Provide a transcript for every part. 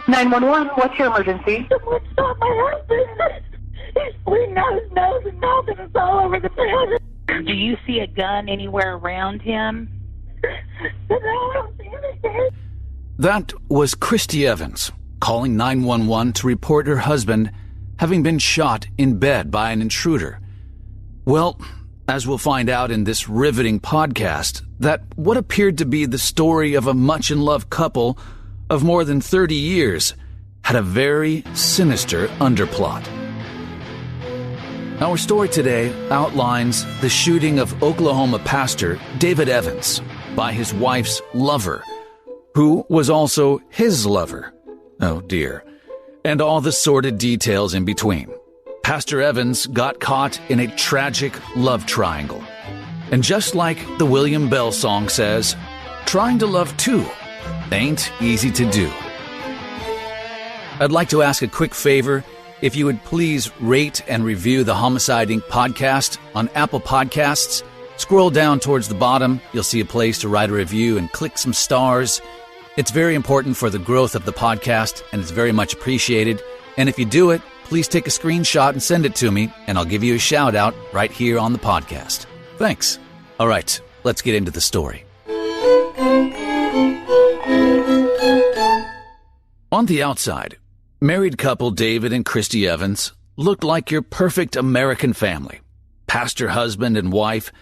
911, what's your emergency? Someone shot my husband. He's bleeding out his nose and mouth, and it's all over the bed. Do you see a gun anywhere around him? No, I don't see anything. That was Kristie Evans calling 911 to report her husband having been shot in bed by an intruder. Well, as we'll find out in this riveting podcast, that what appeared to be the story of a much-in-love couple of more than 30 years had a very sinister underplot. Our story today outlines the shooting of Oklahoma pastor David Evans by his wife's lover, who was also his lover. Oh dear. And all the sordid details in between. Pastor Evans got caught in a tragic love triangle. And just like the William Bell song says, trying to love two ain't easy to do. I'd like to ask a quick favor. If you would please rate and review the Homicide Inc. podcast on Apple Podcasts. Scroll down towards the bottom. You'll see a place to write a review and click some stars. It's very important for the growth of the podcast, and it's very much appreciated. And if you do it, please take a screenshot and send it to me, and I'll give you a shout out right here on the podcast. Thanks. All right, let's get into the story. On the outside, married couple David and Kristie Evans looked like your perfect American family. Pastor husband and wife,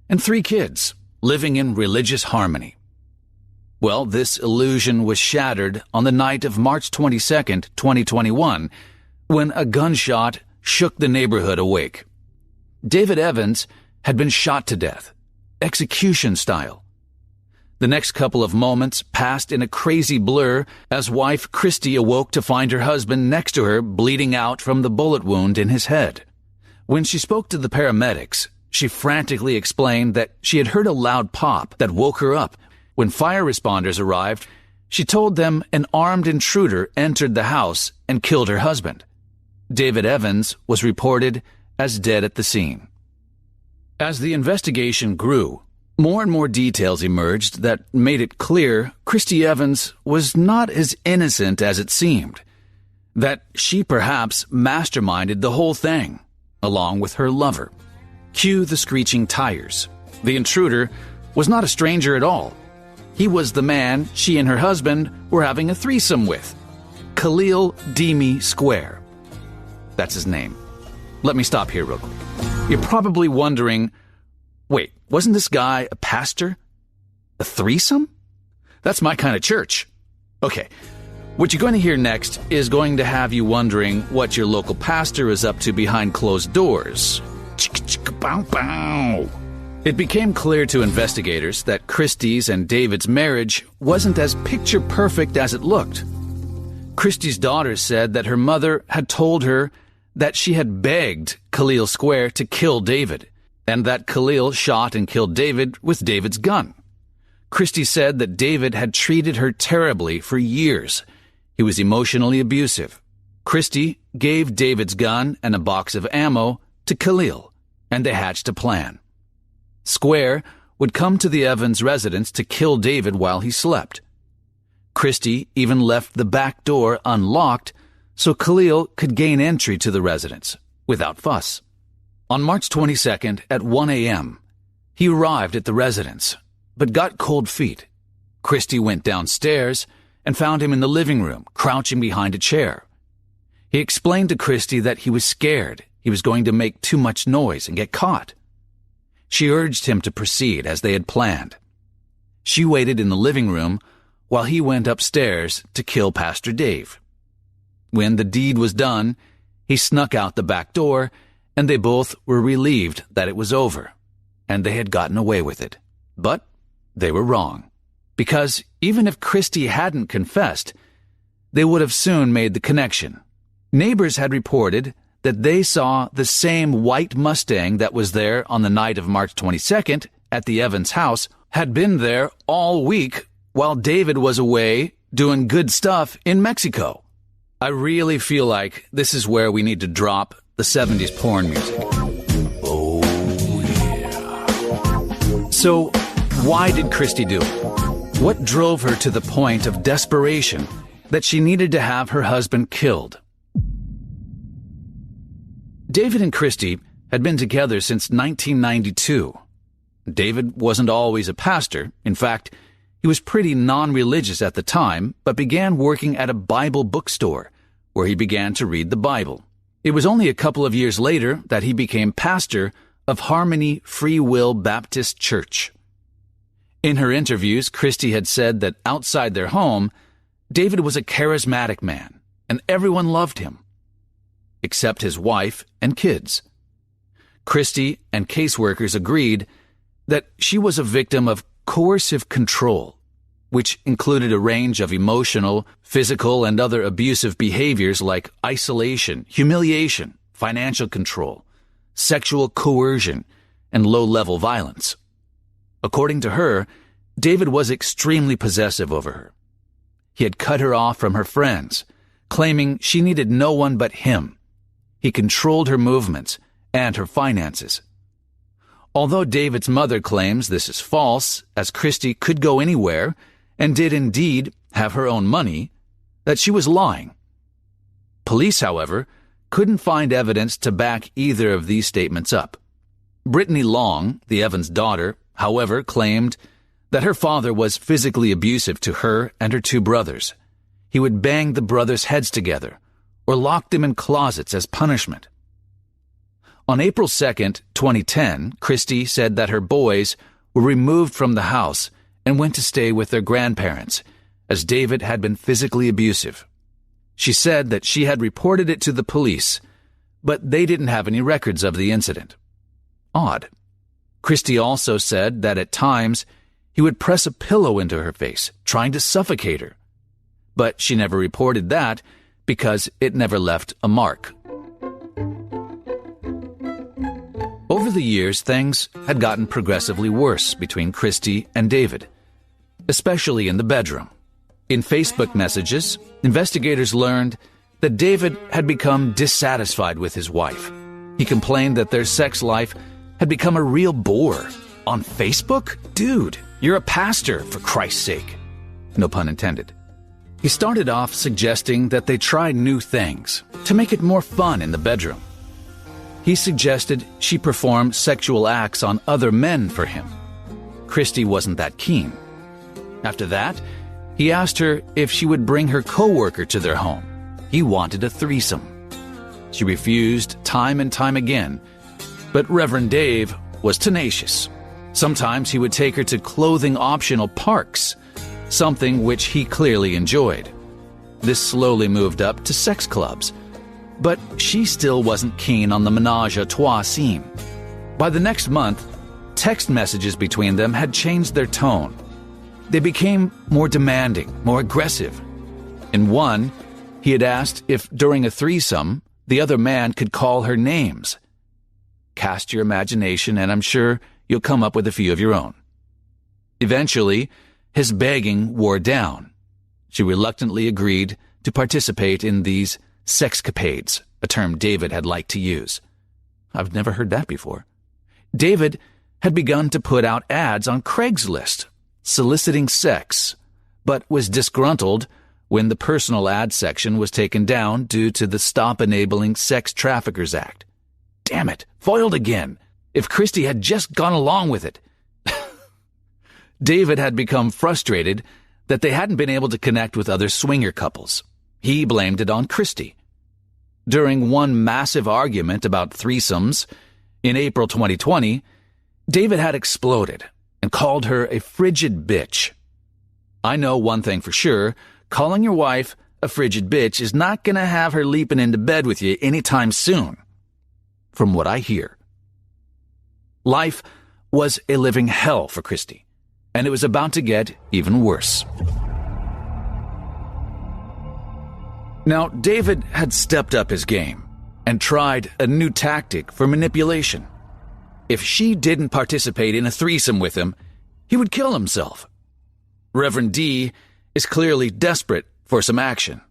and 3 kids, living in religious harmony. Well, this illusion was shattered on the night of March 22nd, 2021, when a gunshot shook the neighborhood awake. David Evans had been shot to death, execution style. The next couple of moments passed in a crazy blur as wife Kristie awoke to find her husband next to her bleeding out from the bullet wound in his head. When she spoke to the paramedics, she frantically explained that she had heard a loud pop that woke her up. When fire responders arrived, she told them an armed intruder entered the house and killed her husband. David Evans was reported as dead at the scene. As the investigation grew, more and more details emerged that made it clear Kristie Evans was not as innocent as it seemed, that she perhaps masterminded the whole thing, along with her lover. Cue the screeching tires. The intruder was not a stranger at all. He was the man she and her husband were having a threesome with, Khalil Demi Square. That's his name. Let me stop here real quick. You're probably wondering, wait, wasn't this guy a pastor? A threesome? That's my kind of church. Okay, what you're going to hear next is going to have you wondering what your local pastor is up to behind closed doors. Chicka-chicka-bow-bow. It became clear to investigators that Kristie's and David's marriage wasn't as picture-perfect as it looked. Kristie's daughter said that her mother had told her that she had begged Khalil Square to kill David, and that Khalil shot and killed David with David's gun. Kristie said that David had treated her terribly for years. He was emotionally abusive. Kristie gave David's gun and a box of ammo to Khalil, and they hatched a plan. Square would come to the Evans residence to kill David while he slept. Kristie even left the back door unlocked so Khalil could gain entry to the residence without fuss. On March 22nd at 1 a.m., he arrived at the residence, but got cold feet. Kristie went downstairs and found him in the living room, crouching behind a chair. He explained to Kristie that he was scared he was going to make too much noise and get caught. She urged him to proceed as they had planned. She waited in the living room while he went upstairs to kill Pastor Dave. When the deed was done, he snuck out the back door, and they both were relieved that it was over, and they had gotten away with it. But they were wrong, because even if Kristie hadn't confessed, they would have soon made the connection. Neighbors had reported that they saw the same white Mustang that was there on the night of March 22nd at the Evans house had been there all week while David was away doing good stuff in Mexico. I really feel like this is where we need to drop the 70s porn music. Oh, yeah. So, why did Kristie do it? What drove her to the point of desperation that she needed to have her husband killed. David and Kristie had been together since 1992. David wasn't always a pastor. In fact, he was pretty non-religious at the time, but began working at a Bible bookstore, where he began to read the Bible. It was only a couple of years later that he became pastor of Harmony Free Will Baptist Church. In her interviews, Kristie had said that outside their home, David was a charismatic man, and everyone loved him, except his wife and kids. Kristie and caseworkers agreed that she was a victim of coercive control, which included a range of emotional, physical, and other abusive behaviors like isolation, humiliation, financial control, sexual coercion, and low-level violence. According to her, David was extremely possessive over her. He had cut her off from her friends, claiming she needed no one but him. He controlled her movements and her finances. Although David's mother claims this is false, as Kristie could go anywhere and did indeed have her own money, that she was lying. Police, however, couldn't find evidence to back either of these statements up. Brittany Long, the Evans' daughter, however, claimed that her father was physically abusive to her and her two brothers. He would bang the brothers' heads together or lock them in closets as punishment. On April 2nd, 2010, Kristie said that her boys were removed from the house and went to stay with their grandparents, as David had been physically abusive. She said that she had reported it to the police, but they didn't have any records of the incident. Odd. Kristie also said that at times he would press a pillow into her face, trying to suffocate her. But she never reported that because it never left a mark. Over the years, things had gotten progressively worse between Kristie and David, especially in the bedroom. In Facebook messages, investigators learned that David had become dissatisfied with his wife. He complained that their sex life had become a real bore. On Facebook? Dude, you're a pastor, for Christ's sake. No pun intended. He started off suggesting that they try new things to make it more fun in the bedroom. He suggested she perform sexual acts on other men for him. Kristie wasn't that keen. After that, he asked her if she would bring her coworker to their home. He wanted a threesome. She refused time and time again, but Reverend Dave was tenacious. Sometimes he would take her to clothing-optional parks, something which he clearly enjoyed. This slowly moved up to sex clubs, but she still wasn't keen on the menage a trois scene. By the next month, text messages between them had changed their tone. They became more demanding, more aggressive. In one, he had asked if during a threesome, the other man could call her names. Cast your imagination, and I'm sure you'll come up with a few of your own. Eventually, his begging wore down. She reluctantly agreed to participate in these sexcapades, a term David had liked to use. I've never heard that before. David had begun to put out ads on Craigslist, soliciting sex, but was disgruntled when the personal ad section was taken down due to the Stop Enabling Sex Traffickers Act. Damn it, foiled again. If Kristie had just gone along with it. David had become frustrated that they hadn't been able to connect with other swinger couples. He blamed it on Kristie. During one massive argument about threesomes in April 2020, David had exploded and called her a frigid bitch. I know one thing for sure, calling your wife a frigid bitch is not going to have her leaping into bed with you anytime soon, from what I hear. Life was a living hell for Kristie, and it was about to get even worse. Now, David had stepped up his game and tried a new tactic for manipulation. If she didn't participate in a threesome with him, he would kill himself. Reverend D is clearly desperate for some action.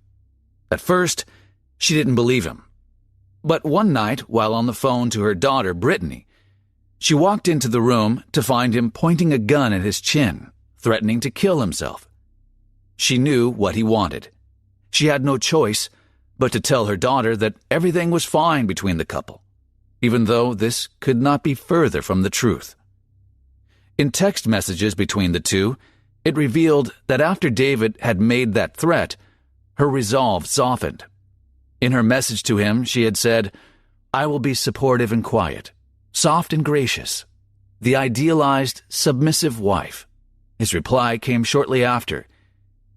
At first, she didn't believe him. But one night, while on the phone to her daughter, Brittany, she walked into the room to find him pointing a gun at his chin, threatening to kill himself. She knew what he wanted, She had no choice but to tell her daughter that everything was fine between the couple, even though this could not be further from the truth. In text messages between the two, it revealed that after David had made that threat, her resolve softened. In her message to him, she had said, "I will be supportive and quiet, soft and gracious, the idealized, submissive wife." His reply came shortly after.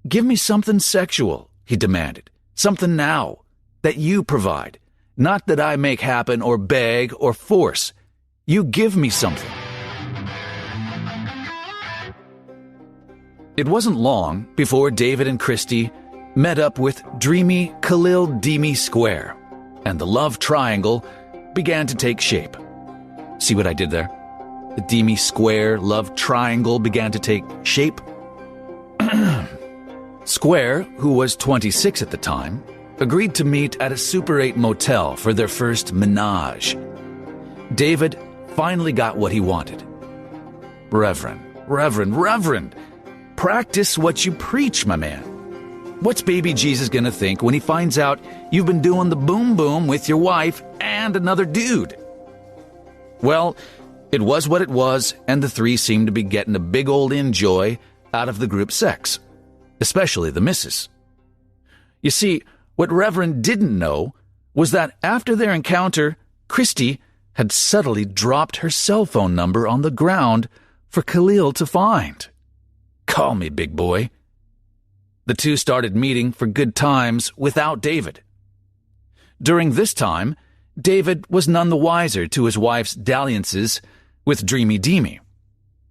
"Give me something sexual," he demanded, "something now, that you provide, not that I make happen or beg or force. You give me something." It wasn't long before David and Kristie met up with dreamy Khalil Dimi Square, and the love triangle began to take shape. See what I did there? The Dimi Square love triangle began to take shape. Square, who was 26 at the time, agreed to meet at a Super 8 motel for their first menage. David finally got what he wanted. Reverend, practice what you preach, my man. What's baby Jesus gonna think when he finds out you've been doing the boom-boom with your wife and another dude? Well, it was what it was, and the three seemed to be getting a big old enjoy out of the group sex, especially the missus. You see, what Reverend didn't know was that after their encounter, Kristie had subtly dropped her cell phone number on the ground for Khalil to find. Call me, big boy. The two started meeting for good times without David. During this time, David was none the wiser to his wife's dalliances with Dreamy Demi.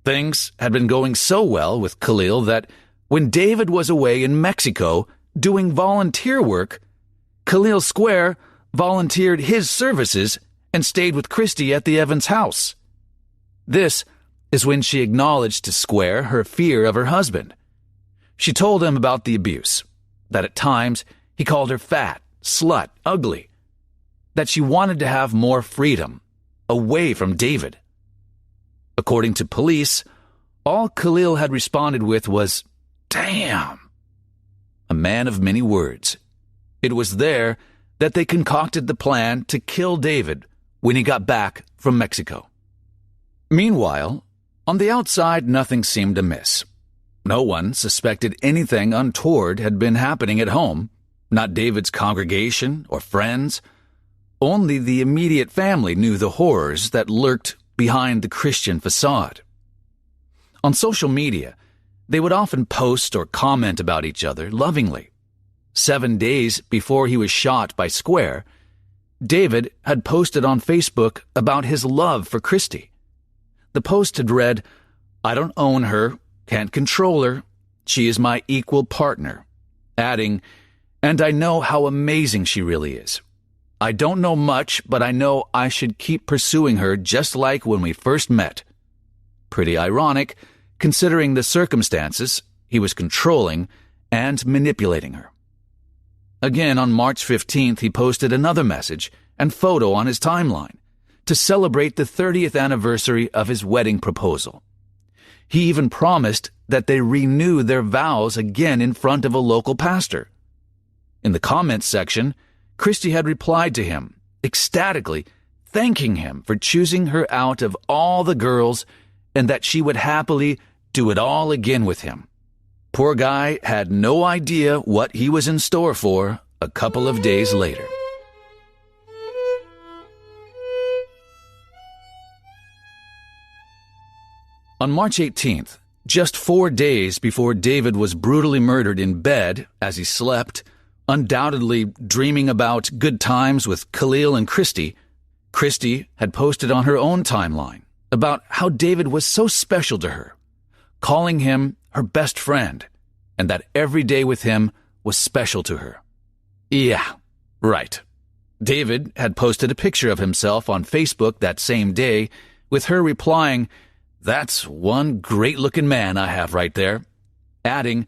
Things had been going so well with Khalil that when David was away in Mexico doing volunteer work, Khalil Square volunteered his services and stayed with Kristie at the Evans house. This is when she acknowledged to Square her fear of her husband. She told him about the abuse, that at times he called her fat, slut, ugly, that she wanted to have more freedom, away from David. According to police, all Khalil had responded with was, "Damn." A man of many words. It was there that they concocted the plan to kill David when he got back from Mexico. Meanwhile, on the outside, nothing seemed amiss. No one suspected anything untoward had been happening at home, not David's congregation or friends. Only the immediate family knew the horrors that lurked behind the Christian facade. On social media, they would often post or comment about each other lovingly. 7 days before he was shot by Square, David had posted on Facebook about his love for Kristie. The post had read, "I don't own her, can't control her, she is my equal partner," adding, "And I know how amazing she really is. I don't know much, but I know I should keep pursuing her just like when we first met." Pretty ironic, considering the circumstances. He was controlling and manipulating her. Again, on March 15th, he posted another message and photo on his timeline to celebrate the 30th anniversary of his wedding proposal. He even promised that they renew their vows again in front of a local pastor. In the comments section, Kristie had replied to him, ecstatically thanking him for choosing her out of all the girls and that she would happily do it all again with him. Poor guy had no idea what he was in store for a couple of days later. On March 18th, just 4 days before David was brutally murdered in bed as he slept, undoubtedly dreaming about good times with Khalil and Kristie, Kristie had posted on her own timeline about how David was so special to her, calling him her best friend, and that every day with him was special to her. Yeah, right. David had posted a picture of himself on Facebook that same day, with her replying, "That's one great-looking man I have right there," adding,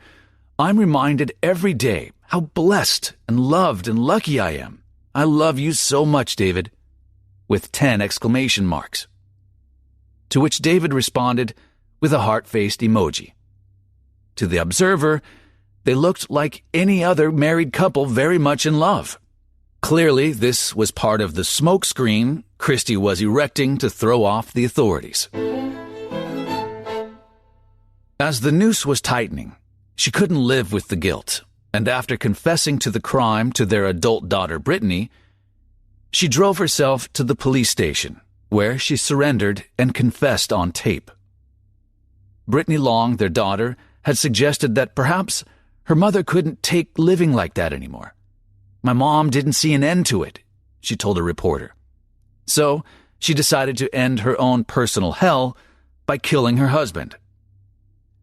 "I'm reminded every day how blessed and loved and lucky I am. I love you so much, David," with 10 exclamation marks. To which David responded with a heart-faced emoji. To the observer, They looked like any other married couple very much in love. Clearly, this was part of the smokescreen Kristie was erecting to throw off the authorities. As the noose was tightening, she couldn't live with the guilt, and after confessing to the crime to their adult daughter Brittany, she drove herself to the police station, where she surrendered and confessed on tape. Brittany Long, their daughter, had suggested that perhaps her mother couldn't take living like that anymore. "My mom didn't see an end to it," she told a reporter. So she decided to end her own personal hell by killing her husband.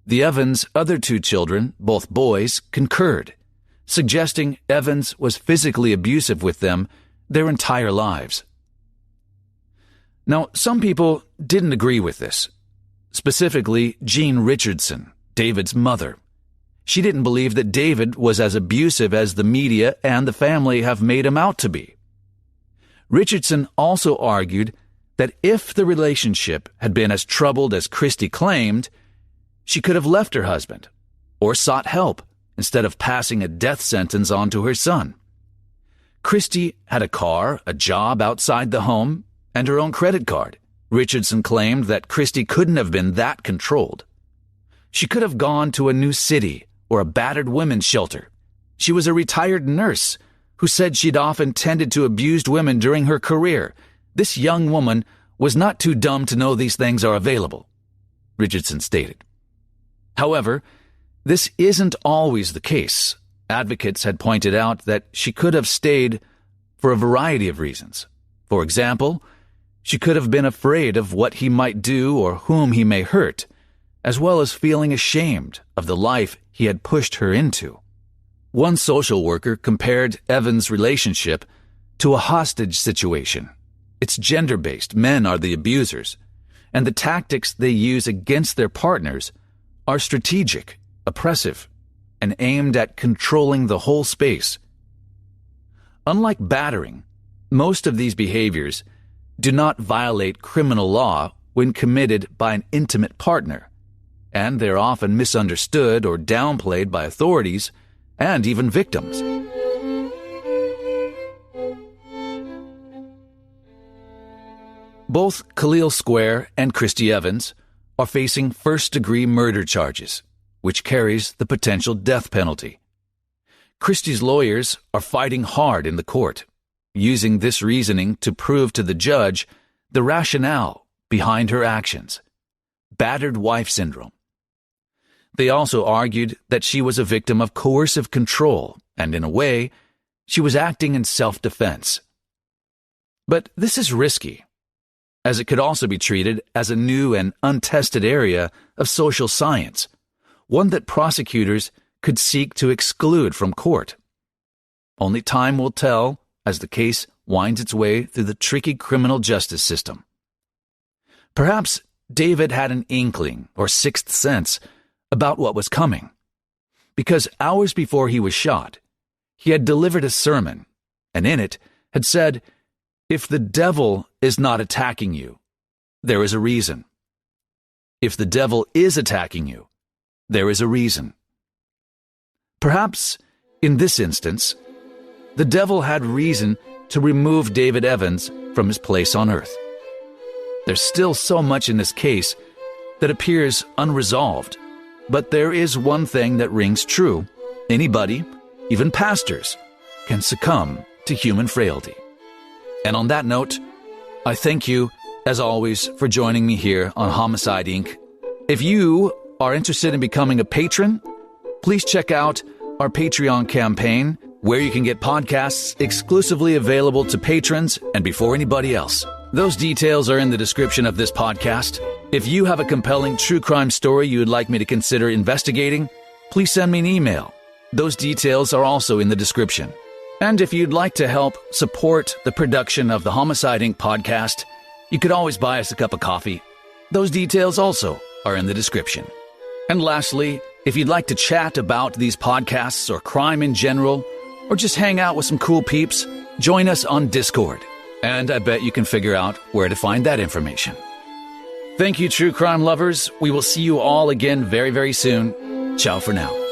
The Evans' other two children, both boys, concurred, suggesting Evans was physically abusive with them their entire lives. Now, some people didn't agree with this, specifically Jean Richardson, David's mother. She didn't believe that David was as abusive as the media and the family have made him out to be. Richardson also argued that if the relationship had been as troubled as Kristie claimed, she could have left her husband or sought help instead of passing a death sentence on to her son. Kristie had a car, a job outside the home, and her own credit card. Richardson claimed that Kristie couldn't have been that controlled. She could have gone to a new city or a battered women's shelter. She was a retired nurse who said she'd often tended to abused women during her career. This young woman was not too dumb to know these things are available, Richardson stated. However, this isn't always the case. Advocates had pointed out that she could have stayed for a variety of reasons. For example, she could have been afraid of what he might do or whom he may hurt, as well as feeling ashamed of the life he had pushed her into. One social worker compared Evans' relationship to a hostage situation. It's gender-based, men are the abusers, and the tactics they use against their partners are strategic, oppressive, and aimed at controlling the whole space. Unlike battering, most of these behaviors do not violate criminal law when committed by an intimate partner, and they're often misunderstood or downplayed by authorities and even victims. Both Khalil Square and Kristie Evans are facing first-degree murder charges, which carries the potential death penalty. Kristie's lawyers are fighting hard in the court, using this reasoning to prove to the judge the rationale behind her actions. Battered wife syndrome. They also argued that she was a victim of coercive control, and in a way, she was acting in self-defense. But this is risky, as it could also be treated as a new and untested area of social science, one that prosecutors could seek to exclude from court. Only time will tell as the case winds its way through the tricky criminal justice system. Perhaps David had an inkling or sixth sense about what was coming, because hours before he was shot, he had delivered a sermon, and in it had said, "If the devil is not attacking you, there is a reason. If the devil is attacking you, there is a reason." Perhaps, in this instance, the devil had reason to remove David Evans from his place on earth. There's still so much in this case that appears unresolved, but there is one thing that rings true. Anybody, even pastors, can succumb to human frailty. And on that note, I thank you, as always, for joining me here on Homicide, Inc. If you are interested in becoming a patron, please check out our Patreon campaign, where you can get podcasts exclusively available to patrons and before anybody else. Those details are in the description of this podcast. If you have a compelling true crime story you would like me to consider investigating, please send me an email. Those details are also in the description. And if you'd like to help support the production of the Homicide, Inc. podcast, you could always buy us a cup of coffee. Those details also are in the description. And lastly, if you'd like to chat about these podcasts or crime in general, or just hang out with some cool peeps, join us on Discord. And I bet you can figure out where to find that information. Thank you, true crime lovers. We will see you all again very, very soon. Ciao for now.